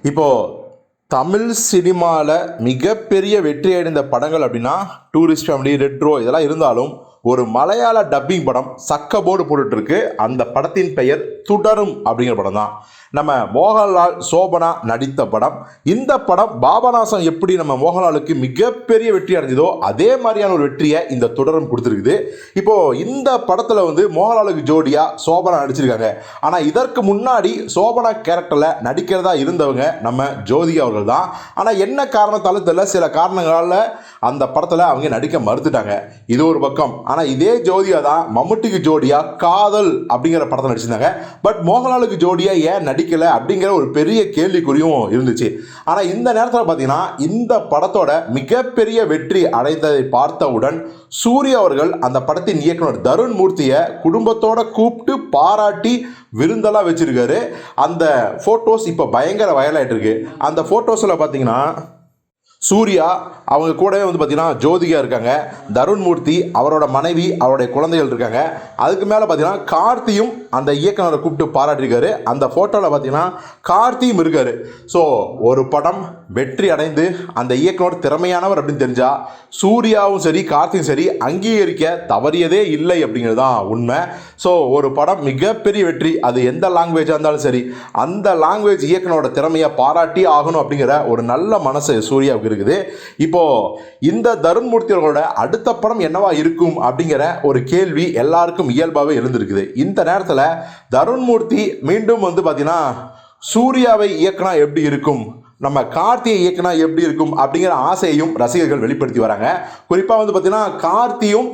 இப்போது தமிழ் சினிமாவில் மிகப்பெரிய வெற்றி அடைந்த படங்கள் அப்படின்னா டூரிஸ்ட் ஃபேமிலி, ரெட்ரோ இதெல்லாம் இருந்தாலும் ஒரு மலையாள டப்பிங் படம் சக்க போர்டு போட்டுட்ருக்கு. அந்த படத்தின் பெயர் துடரும் அப்படிங்கிற படம் தான். நம்ம மோகன்லால், சோபனா நடித்த படம். இந்த படம் பாபநாசம் எப்படி நம்ம மோகன்லாலுக்கு மிகப்பெரிய வெற்றி அடைஞ்சதோ அதே மாதிரியான ஒரு வெற்றியை இந்த துடரும் கொடுத்துருக்குது. இப்போது இந்த படத்தில் மோகன்லாலுக்கு ஜோடியாக சோபனா நடிச்சிருக்காங்க. ஆனால் இதற்கு முன்னாடி சோபனா கேரக்டரில் நடிக்கிறதா இருந்தவங்க நம்ம ஜோதிகா அவர்கள் தான். ஆனால் என்ன காரணத்தாலும் தெரியல, சில காரணங்களால் அந்த படத்தில் அவங்க நடிக்க மறுத்துட்டாங்க. இது ஒரு பக்கம். ஆனால் இதே ஜோதிகா தான் மம்முட்டிக்கு ஜோடியாக காதல் அப்படிங்கிற படத்தில் நடிச்சிருந்தாங்க. பட் மோகன்லாலுக்கு ஜோடியாக ஏன் நடிக்கலை அப்படிங்கிற ஒரு பெரிய கேள்விக்குறியும் இருந்துச்சு. ஆனால் இந்த நேரத்தில் பார்த்தீங்கன்னா இந்த படத்தோட மிகப்பெரிய வெற்றி அடைந்ததை பார்த்தவுடன் சூர்யா அவர்கள் அந்த படத்தின் இயக்குனர் தருண் மூர்த்தியை குடும்பத்தோட கூப்பிட்டு பாராட்டி விருந்தெல்லாம் வச்சிருக்காரு. அந்த ஃபோட்டோஸ் இப்போ பயங்கர வைரலாயிட்டு இருக்கு. அந்த ஃபோட்டோஸில் பார்த்தீங்கன்னா சூர்யா அவங்க கூடவே பார்த்தீங்கன்னா ஜோதிகா இருக்காங்க, தருண் மூர்த்தி அவரோட மனைவி, அவருடைய குழந்தைகள் இருக்காங்க. அதுக்கு மேலே பார்த்தீங்கன்னா கார்த்தியும் அந்த இயக்குனரை கூப்பிட்டு பாராட்டியிருக்காரு. அந்த ஃபோட்டோவில் பார்த்தீங்கன்னா கார்த்தியும் இருக்கார். ஸோ ஒரு படம் வெற்றி அடைந்து அந்த இயக்குனர் திறமையானவர் அப்படின்னு தெரிஞ்சால் சூர்யாவும் சரி கார்த்தியும் சரி அங்கீகரிக்க தவறியதே இல்லை அப்படிங்கிறது தான் உண்மை. ஸோ ஒரு படம் மிகப்பெரிய வெற்றி, அது எந்த லாங்குவேஜாக இருந்தாலும் சரி அந்த லாங்குவேஜ் இயக்குனரோட திறமையை பாராட்டி ஆகணும் அப்படிங்கிற ஒரு நல்ல மனசு சூர்யாவுக்கு இருக்குது. இப்போ இந்த தருண் மூர்த்தி அவர்களோட அடுத்த படம் என்னவா இருக்கும் அப்படிங்கிற ஒரு கேள்வி எல்லாருக்கும் இயல்பாகவே எழுந்திருக்குது. இந்த நேரத்தில் தருண் மூர்த்தி மீண்டும் பார்த்தீங்கன்னா சூர்யாவை இயக்குனா எப்படி இருக்கும், நம்ம கார்த்தியை இயக்குனா எப்படி இருக்கும் அப்படிங்கிற ஆசையையும் ரசிகர்கள் வெளிப்படுத்தி வராங்க. குறிப்பாக பார்த்தீங்கன்னா கார்த்தியும்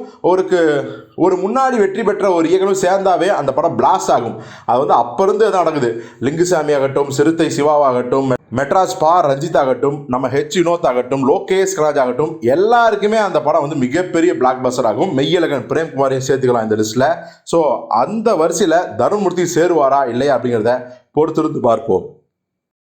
ஒரு முன்னாடி வெற்றி பெற்ற ஒரு இயக்குனர் சேர்ந்தாவே அந்த படம் பிளாஸ்ட் ஆகும். அது அப்போ இருந்து எதாவது நடக்குது. லிங்குசாமி ஆகட்டும், சிறுத்தை சிவாவாகட்டும், மெட்ராஸ் பா ரஞ்சித் ஆகட்டும், நம்ம ஹெச் வினோத் ஆகட்டும், லோகேஷ் கராஜ் ஆகட்டும், எல்லாருக்குமே அந்த படம் மிகப்பெரிய பிளாக் பஸ்டர் ஆகும். மெய்யழகன் பிரேம்குமாரையும் சேர்த்துக்கலாம் இந்த லிஸ்ட்டில். ஸோ அந்த வரிசையில் தருண் மூர்த்தி சேருவாரா இல்லையா அப்படிங்கிறத பொறுத்திருந்து பார்ப்போம்.